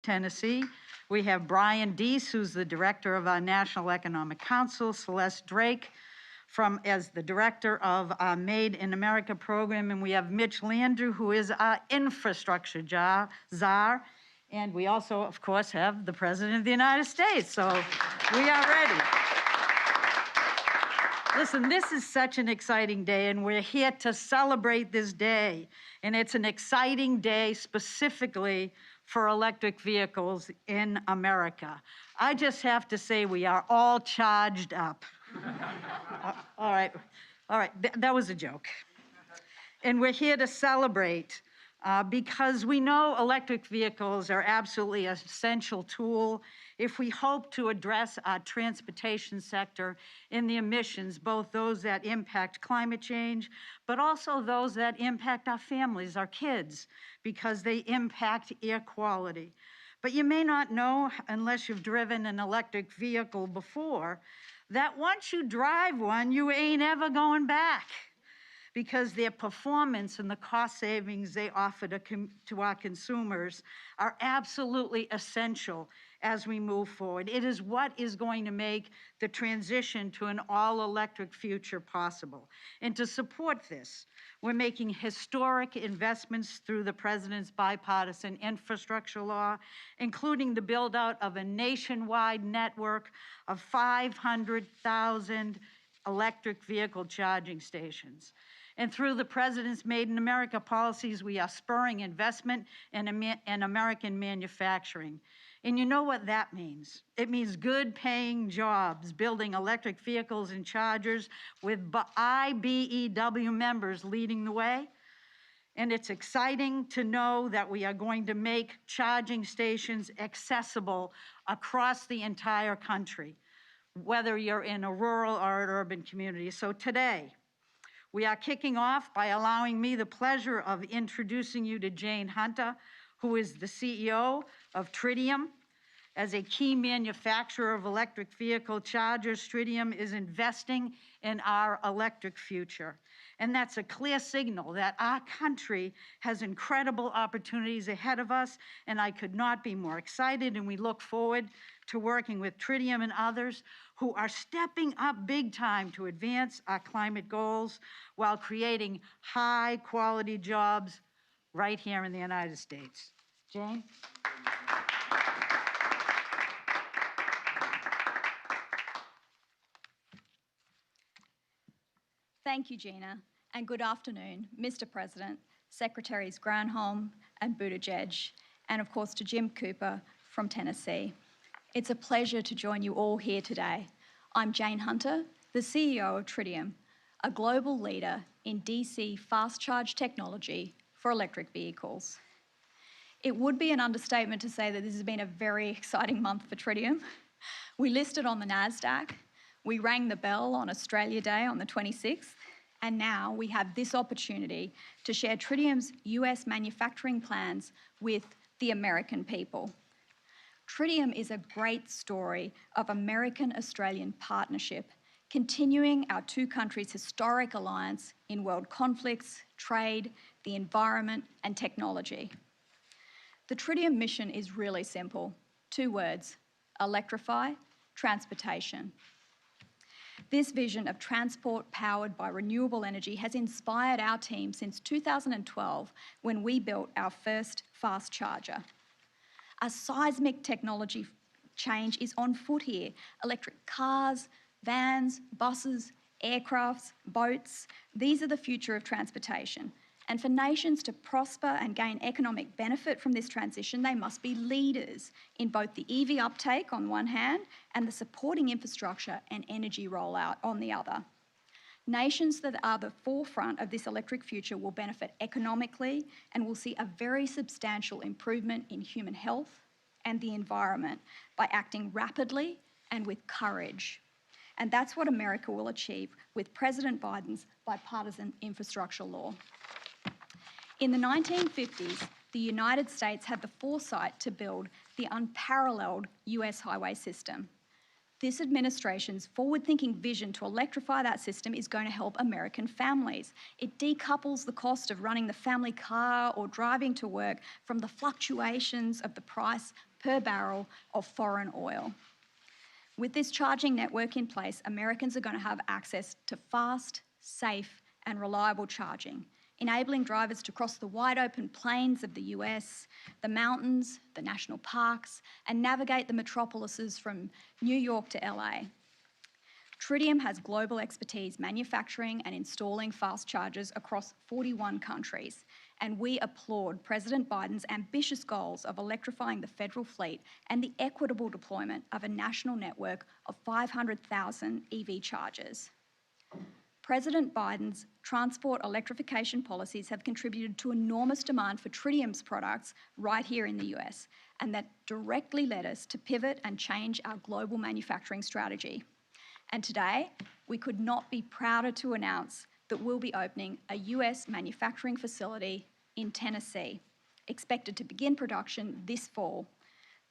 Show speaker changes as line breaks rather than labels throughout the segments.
Tennessee. We have Brian Deese, who's the director of our National Economic Council, Celeste Drake as the director of our Made in America program, and we have Mitch Landrieu, who is our infrastructure czar. And we also, of course, have the President of the United States, so we are ready. Listen, this is such an exciting day, and we're here to celebrate this day. And it's an exciting day specifically for electric vehicles in America. I just have to say we are all charged up. All right, that was a joke. And we're here to celebrate because we know electric vehicles are absolutely an essential tool if we hope to address our transportation sector in the emissions, both those that impact climate change, but also those that impact our families, our kids, because they impact air quality. But you may not know, unless you've driven an electric vehicle before, that once you drive one, you ain't ever going back, because their performance and the cost savings they offer to our consumers are absolutely essential as we move forward. It is what is going to make the transition to an all-electric future possible. And to support this, we're making historic investments through the President's bipartisan infrastructure law, including the build-out of a nationwide network of 500,000 electric vehicle charging stations. And through the President's Made in America policies, we are spurring investment in American manufacturing. And you know what that means? It means good paying jobs, building electric vehicles and chargers with IBEW members leading the way. And it's exciting to know that we are going to make charging stations accessible across the entire country, whether you're in a rural or an urban community. So today, we are kicking off by allowing me the pleasure of introducing you to Jane Hunter, who is the CEO of Tritium. As a key manufacturer of electric vehicle chargers, Tritium is investing in our electric future. And that's a clear signal that our country has incredible opportunities ahead of us, and I could not be more excited, and we look forward to working with Tritium and others who are stepping up big time to advance our climate goals while creating high-quality jobs right here in the United States. Jane?
Thank you, Gina, and good afternoon, Mr. President, Secretaries Granholm and Buttigieg, and of course to Jim Cooper from Tennessee. It's a pleasure to join you all here today. I'm Jane Hunter, the CEO of Tritium, a global leader in DC fast charge technology for electric vehicles. It would be an understatement to say that this has been a very exciting month for Tritium. We listed on the NASDAQ, we rang the bell on Australia Day on the 26th, and now we have this opportunity to share Tritium's US manufacturing plans with the American people. Tritium is a great story of American-Australian partnership, continuing our two countries' historic alliance in world conflicts, trade, the environment, and technology. The Tritium mission is really simple. 2 words: electrify transportation. This vision of transport powered by renewable energy has inspired our team since 2012 when we built our first fast charger. A seismic technology change is on foot here. Electric cars, vans, buses, aircrafts, boats, these are the future of transportation. And for nations to prosper and gain economic benefit from this transition, they must be leaders in both the EV uptake on one hand and the supporting infrastructure and energy rollout on the other. Nations that are the forefront of this electric future will benefit economically and will see a very substantial improvement in human health and the environment by acting rapidly and with courage. And that's what America will achieve with President Biden's bipartisan infrastructure law. In the 1950s, the United States had the foresight to build the unparalleled US highway system. This administration's forward-thinking vision to electrify that system is going to help American families. It decouples the cost of running the family car or driving to work from the fluctuations of the price per barrel of foreign oil. With this charging network in place, Americans are going to have access to fast, safe, and reliable charging, enabling drivers to cross the wide open plains of the US, the mountains, the national parks, and navigate the metropolises from New York to LA. Tritium has global expertise manufacturing and installing fast chargers across 41 countries, and we applaud President Biden's ambitious goals of electrifying the federal fleet and the equitable deployment of a national network of 500,000 EV chargers. President Biden's transport electrification policies have contributed to enormous demand for Tritium's products right here in the US, and that directly led us to pivot and change our global manufacturing strategy. And today, we could not be prouder to announce that we'll be opening a US manufacturing facility in Tennessee, expected to begin production this fall.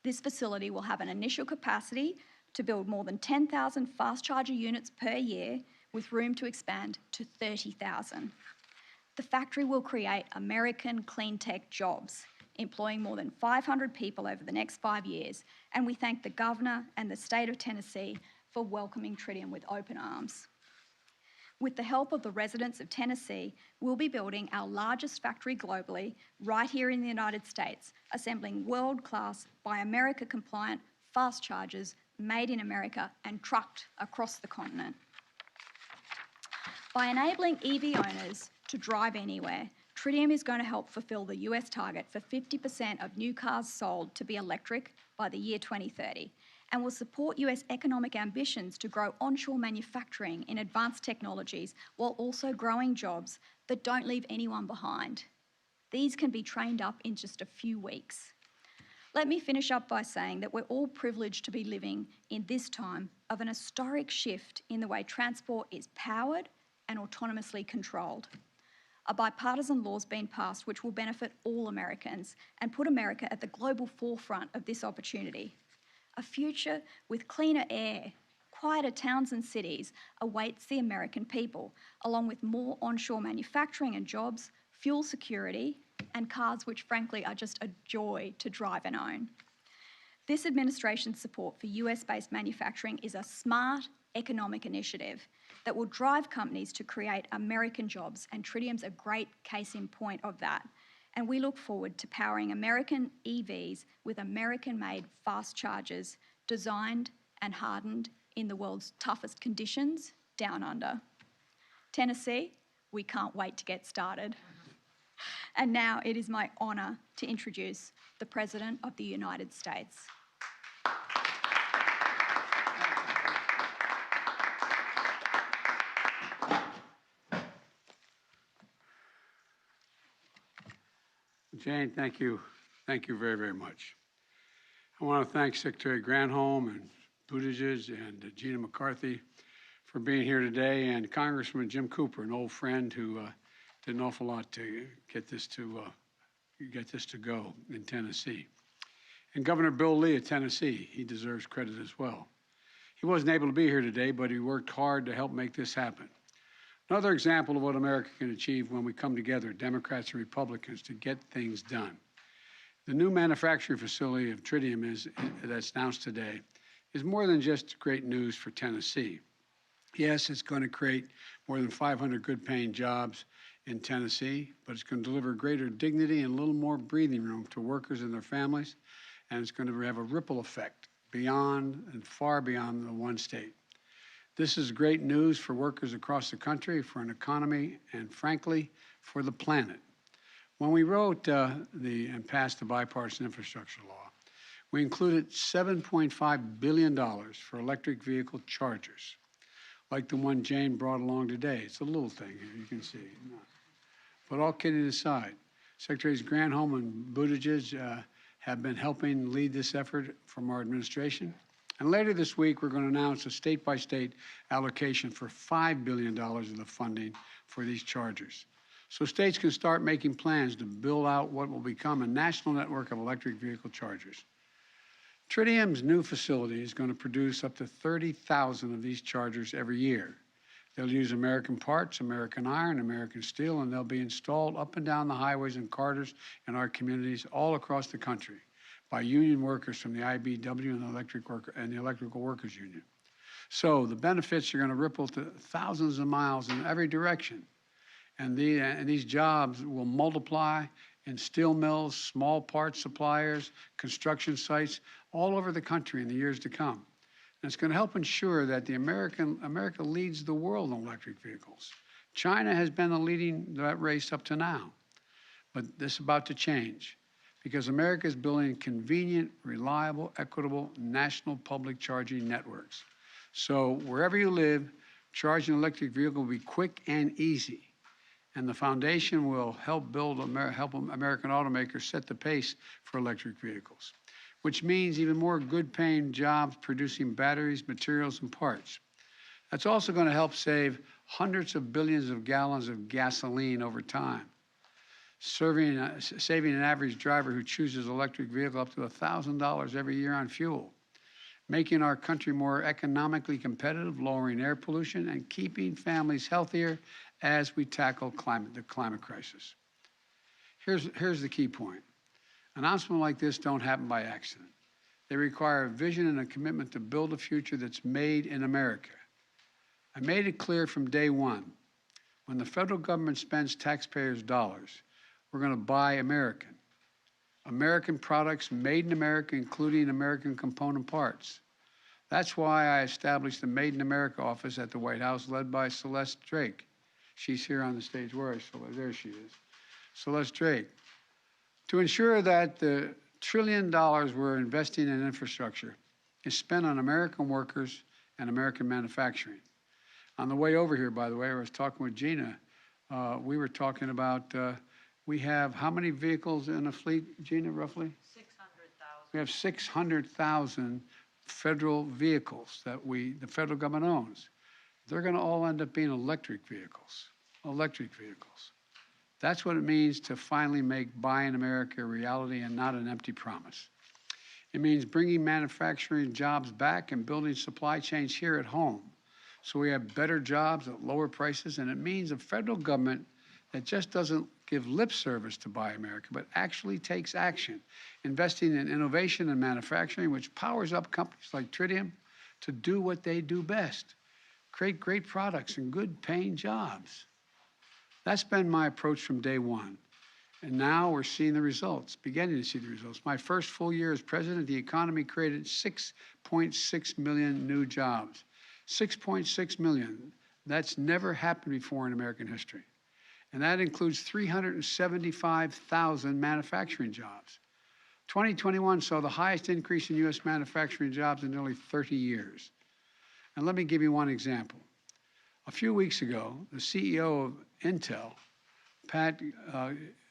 This facility will have an initial capacity to build more than 10,000 fast charger units per year, with room to expand to 30,000. The factory will create American clean tech jobs, employing more than 500 people over the next 5 years, and we thank the Governor and the state of Tennessee for welcoming Tritium with open arms. With the help of the residents of Tennessee, we'll be building our largest factory globally right here in the United States, assembling world-class, Buy America compliant fast chargers made in America and trucked across the continent. By enabling EV owners to drive anywhere, Tritium is going to help fulfill the US target for 50% of new cars sold to be electric by the year 2030, and will support US economic ambitions to grow onshore manufacturing in advanced technologies while also growing jobs that don't leave anyone behind. These can be trained up in just a few weeks. Let me finish up by saying that we're all privileged to be living in this time of an historic shift in the way transport is powered and autonomously controlled. A bipartisan law's been passed which will benefit all Americans and put America at the global forefront of this opportunity. A future with cleaner air, quieter towns and cities awaits the American people, along with more onshore manufacturing and jobs, fuel security, and cars which frankly are just a joy to drive and own. This administration's support for US-based manufacturing is a smart economic initiative that will drive companies to create American jobs, and Tritium's a great case in point of that. And we look forward to powering American EVs with American-made fast chargers designed and hardened in the world's toughest conditions down under. Tennessee, we can't wait to get started. And now it is my honour to introduce the President of the United States.
Jane, thank you. Thank you very, very much. I want to thank Secretary Granholm and Buttigieg and Gina McCarthy for being here today, and Congressman Jim Cooper, an old friend who did an awful lot to get this to go in Tennessee. And Governor Bill Lee of Tennessee, he deserves credit as well. He wasn't able to be here today, but he worked hard to help make this happen. Another example of what America can achieve when we come together, Democrats and Republicans, to get things done. The new manufacturing facility of Tritium that's announced today is more than just great news for Tennessee. Yes, it's going to create more than 500 good-paying jobs in Tennessee, but it's going to deliver greater dignity and a little more breathing room to workers and their families, and it's going to have a ripple effect beyond and far beyond the one state. This is great news for workers across the country, for an economy, and frankly, for the planet. When we wrote and passed the bipartisan infrastructure law, we included $7.5 billion for electric vehicle chargers, like the one Jane brought along today. It's a little thing, you can see. But all kidding aside, Secretaries Granholm and Buttigieg have been helping lead this effort from our administration. And later this week, we're going to announce a state-by-state allocation for $5 billion of the funding for these chargers. So states can start making plans to build out what will become a national network of electric vehicle chargers. Tritium's new facility is going to produce up to 30,000 of these chargers every year. They'll use American parts, American iron, American steel, and they'll be installed up and down the highways and corridors in our communities all across the country by union workers from the IBEW and the Electrical Workers Union. So the benefits are going to ripple to thousands of miles in every direction. And these jobs will multiply in steel mills, small parts suppliers, construction sites all over the country in the years to come. And it's going to help ensure that America leads the world in electric vehicles. China has been leading that race up to now, but this is about to change because America is building convenient, reliable, equitable, national public charging networks. So wherever you live, charging an electric vehicle will be quick and easy. And the foundation will help American automakers set the pace for electric vehicles, which means even more good-paying jobs producing batteries, materials, and parts. That's also going to help save hundreds of billions of gallons of gasoline over time, saving an average driver who chooses an electric vehicle up to $1,000 every year on fuel, making our country more economically competitive, lowering air pollution, and keeping families healthier as we tackle the climate crisis. Here's the key point. Announcements like this don't happen by accident. They require a vision and a commitment to build a future that's made in America. I made it clear from day one, when the federal government spends taxpayers' dollars, we're going to buy American. American products made in America, including American component parts. That's why I established the Made in America office at the White House, led by Celeste Drake. She's here on the stage. Where is Celeste? There she is. Celeste Drake. To ensure that the $1 trillion we're investing in infrastructure is spent on American workers and American manufacturing. On the way over here, by the way, I was talking with Gina. We were talking about, we have how many vehicles in a fleet, Gina, roughly?
600,000.
We have 600,000 federal vehicles that the federal government owns. They're going to all end up being electric vehicles. Electric vehicles. That's what it means to finally make buying America a reality and not an empty promise. It means bringing manufacturing jobs back and building supply chains here at home so we have better jobs at lower prices. And it means a federal government that just doesn't give lip service to Buy America, but actually takes action, investing in innovation and manufacturing, which powers up companies like Tritium to do what they do best, create great products and good-paying jobs. That's been my approach from day one. And now we're seeing the results, beginning to see the results. My first full year as president, the economy created 6.6 million new jobs. 6.6 million. That's never happened before in American history. And that includes 375,000 manufacturing jobs. 2021 saw the highest increase in U.S. manufacturing jobs in nearly 30 years. And let me give you one example. A few weeks ago, the CEO of Intel, Pat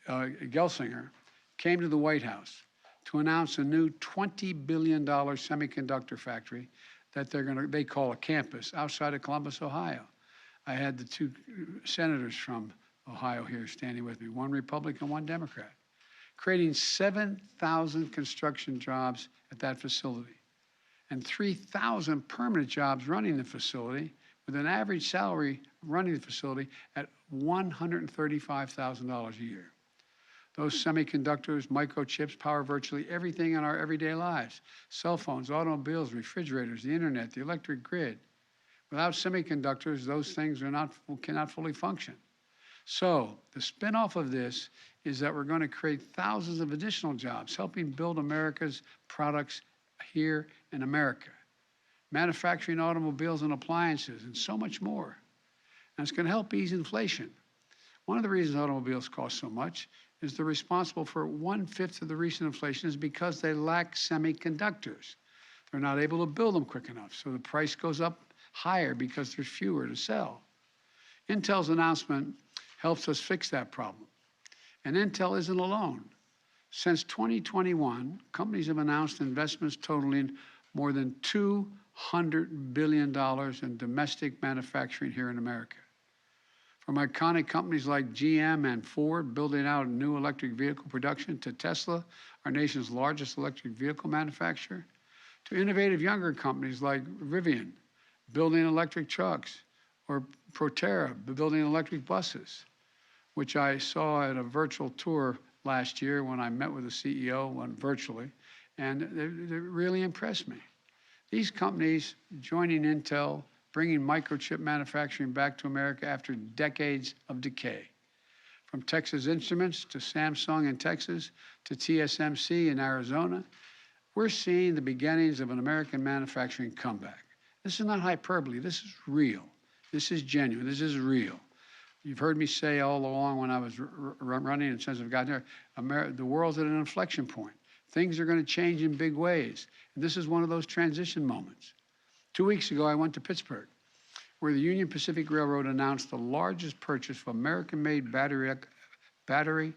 Gelsinger, came to the White House to announce a new $20 billion semiconductor factory that they call a campus outside of Columbus, Ohio. I had the two senators from Ohio here standing with me, one Republican, one Democrat, creating 7,000 construction jobs at that facility and 3,000 permanent jobs running the facility, with an average salary running the facility at $135,000 a year. Those semiconductors, microchips, power virtually everything in our everyday lives: cell phones, automobiles, refrigerators, the internet, the electric grid. Without semiconductors, those things cannot fully function. So the spinoff of this is that we're going to create thousands of additional jobs, helping build America's products here in America, manufacturing automobiles and appliances, and so much more. And it's going to help ease inflation. One of the reasons automobiles cost so much is they're responsible for 1/5 of the recent inflation is because they lack semiconductors. They're not able to build them quick enough, so the price goes up higher because there's fewer to sell. Intel's announcement helps us fix that problem. And Intel isn't alone. Since 2021, companies have announced investments totaling more than $200 billion in domestic manufacturing here in America. From iconic companies like GM and Ford building out new electric vehicle production to Tesla, our nation's largest electric vehicle manufacturer, to innovative younger companies like Rivian, building electric trucks, or Proterra, building electric buses, which I saw at a virtual tour last year when I met with the CEO virtually, and they really impressed me. These companies joining Intel, bringing microchip manufacturing back to America after decades of decay. From Texas Instruments to Samsung in Texas to TSMC in Arizona, we're seeing the beginnings of an American manufacturing comeback. This is not hyperbole. This is real. This is genuine. This is real. You've heard me say all along when I was running and since I've gotten there, the world's at an inflection point. Things are going to change in big ways. And this is one of those transition moments. 2 weeks ago, I went to Pittsburgh, where the Union Pacific Railroad announced the largest purchase of American-made electric battery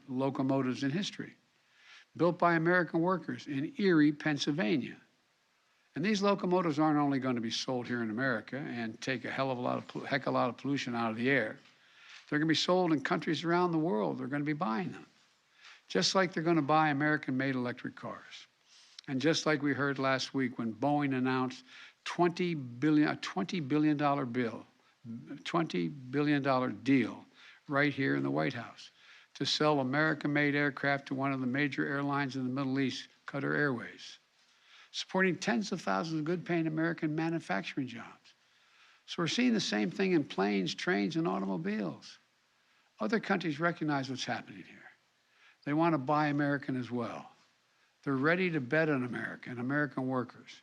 locomotives in history, built by American workers in Erie, Pennsylvania. And these locomotives aren't only going to be sold here in America and take a heck of a lot of pollution out of the air. They're going to be sold in countries around the world. They're going to be buying them, just like they're going to buy American-made electric cars. And just like we heard last week when Boeing announced a $20 billion deal right here in the White House to sell American-made aircraft to one of the major airlines in the Middle East, Qatar Airways, supporting tens of thousands of good-paying American manufacturing jobs. So we're seeing the same thing in planes, trains, and automobiles. Other countries recognize what's happening here. They want to buy American as well. They're ready to bet on America and American workers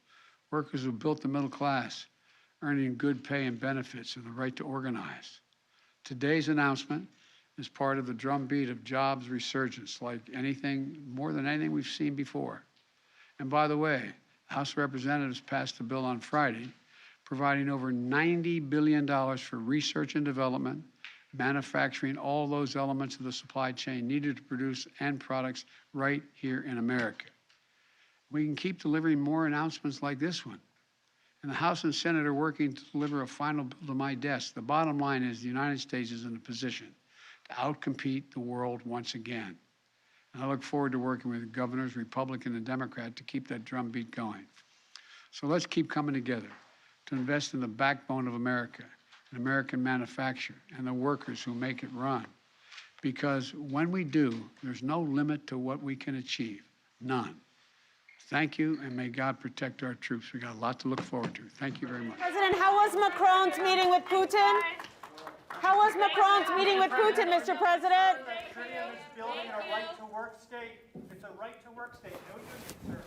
who built the middle class, earning good pay and benefits and the right to organize. Today's announcement is part of the drumbeat of jobs resurgence like more than anything we've seen before. And by the way, the House of Representatives passed a bill on Friday providing over $90 billion for research and development, manufacturing all those elements of the supply chain needed to produce end products right here in America. We can keep delivering more announcements like this one. And the House and Senate are working to deliver a final bill to my desk. The bottom line is the United States is in a position to outcompete the world once again. And I look forward to working with governors, Republican and Democrat, to keep that drumbeat going. So let's keep coming together to invest in the backbone of America, in American manufacture, and the workers who make it run. Because when we do, there's no limit to what we can achieve, none. Thank you, and may God protect our troops. We got a lot to look forward to. Thank you very much.
President, how was Macron's meeting with Putin? How was Macron's meeting with Putin, Mr. President?
Is building a right-to-work state. It's a right-to-work state. No union, sir.